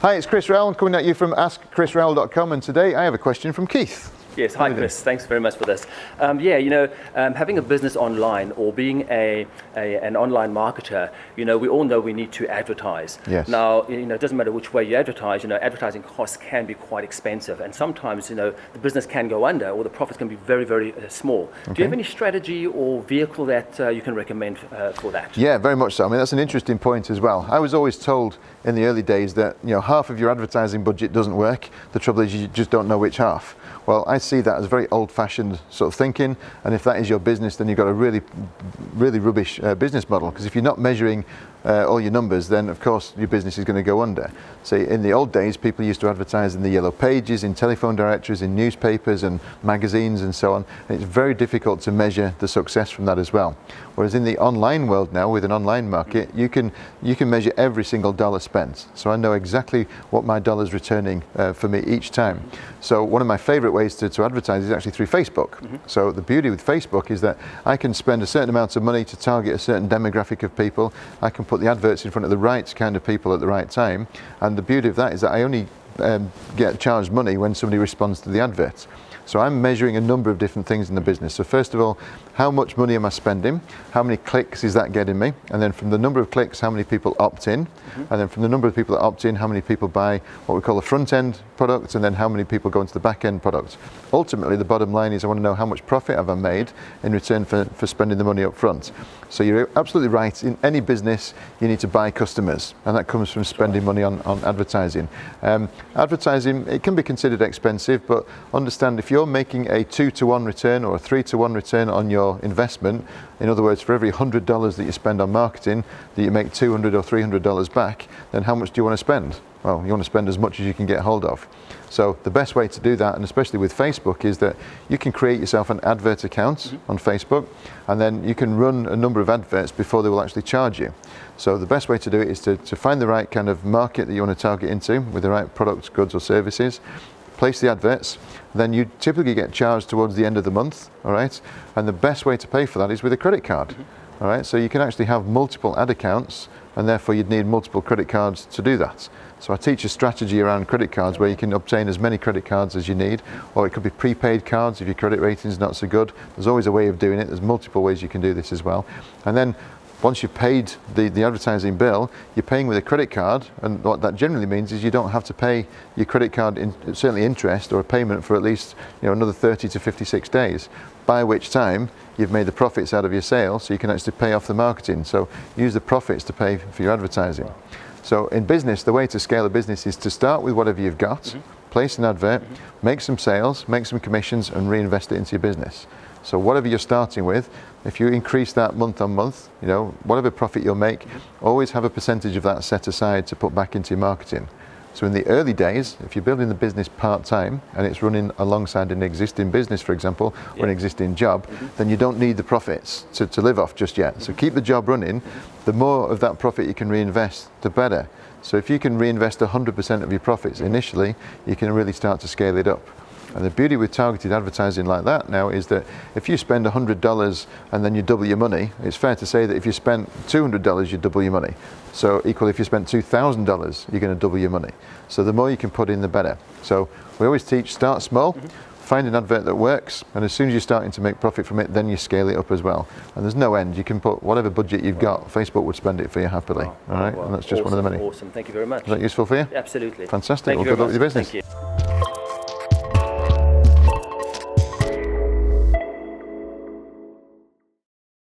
Hi, it's Chris Rowell coming at you from askchrisrowell.com, and today I have a question from Keith. Yes, hi Chris, thanks very much for this. Having a business online or being an online marketer, we all know we need to advertise. Yes. Now, it doesn't matter which way you advertise, advertising costs can be quite expensive, and sometimes, the business can go under or the profits can be very, very small. Okay. Do you have any strategy or vehicle that you can recommend for that? Yeah, very much so. I mean, that's an interesting point as well. I was always told in the early days that, half of your advertising budget doesn't work. The trouble is you just don't know which half. Well, I see that as very old-fashioned sort of thinking, and if that is your business, then you've got a really, really rubbish business model, because if you're not measuring all your numbers, then of course your business is going to go under. So in the old days, people used to advertise in the yellow pages, in telephone directories, in newspapers and magazines and so on, and it's very difficult to measure the success from that as well. Whereas in the online world now, with an online market, you can measure every single dollar spent. So I know exactly what my dollar's returning for me each time. So one of my favorite ways to advertise is actually through Facebook. So the beauty with Facebook is that I can spend a certain amount of money to target a certain demographic of people. I can put the adverts in front of the right kind of people at the right time, and the beauty of that is that I only get charged money when somebody responds to the advert. So I'm measuring a number of different things in the business. So first of all, how much money am I spending? How many clicks is that getting me? And then from the number of clicks, how many people opt in? And then from the number of people that opt in, how many people buy what we call the front end product, and then how many people go into the back end product. Ultimately, the bottom line is I want to know how much profit have I made in return for spending the money up front. So you're absolutely right. In any business, you need to buy customers, and that comes from spending money on advertising. Advertising, it can be considered expensive, but understand if you're making a 2-to-1 return or a 3-to-1 return on your investment, in other words, for every $100 that you spend on marketing, that you make $200 or $300 back, then how much do you want to spend? Well, you want to spend as much as you can get hold of. So the best way to do that, and especially with Facebook, is that you can create yourself an advert account on Facebook, and then you can run a number of adverts before they will actually charge you. So the best way to do it is to find the right kind of market that you want to target into with the right products, goods or services, place the adverts, then you typically get charged towards the end of the month, all right? And the best way to pay for that is with a credit card, all right? So you can actually have multiple ad accounts, and therefore you'd need multiple credit cards to do that. So I teach a strategy around credit cards where you can obtain as many credit cards as you need, or it could be prepaid cards if your credit rating is not so good. There's always a way of doing it. There's multiple ways you can do this as well. And then once you've paid the advertising bill, you're paying with a credit card, and what that generally means is you don't have to pay your credit card, certainly interest or a payment, for at least another 30 to 56 days, by which time you've made the profits out of your sale, so you can actually pay off the marketing. So use the profits to pay for your advertising. Wow. So in business, the way to scale a business is to start with whatever you've got, place an advert, make some sales, make some commissions, and reinvest it into your business. So whatever you're starting with, if you increase that month on month, whatever profit you'll make, always have a percentage of that set aside to put back into your marketing. So in the early days, if you're building the business part-time and it's running alongside an existing business, for example, or an existing job, then you don't need the profits to live off just yet. So keep the job running. The more of that profit you can reinvest, the better. So if you can reinvest 100% of your profits initially, you can really start to scale it up. And the beauty with targeted advertising like that now is that if you spend $100 and then you double your money, it's fair to say that if you spent $200, you double your money. So equally, if you spent $2,000, you're going to double your money. So the more you can put in, the better. So we always teach, start small, find an advert that works, and as soon as you're starting to make profit from it, then you scale it up as well. And there's no end. You can put whatever budget you've got. Facebook would spend it for you happily. All right, and that's just one of the many. Awesome. Thank you very much. Is that useful for you? Absolutely. Fantastic. Well, good luck with your business. Thank you.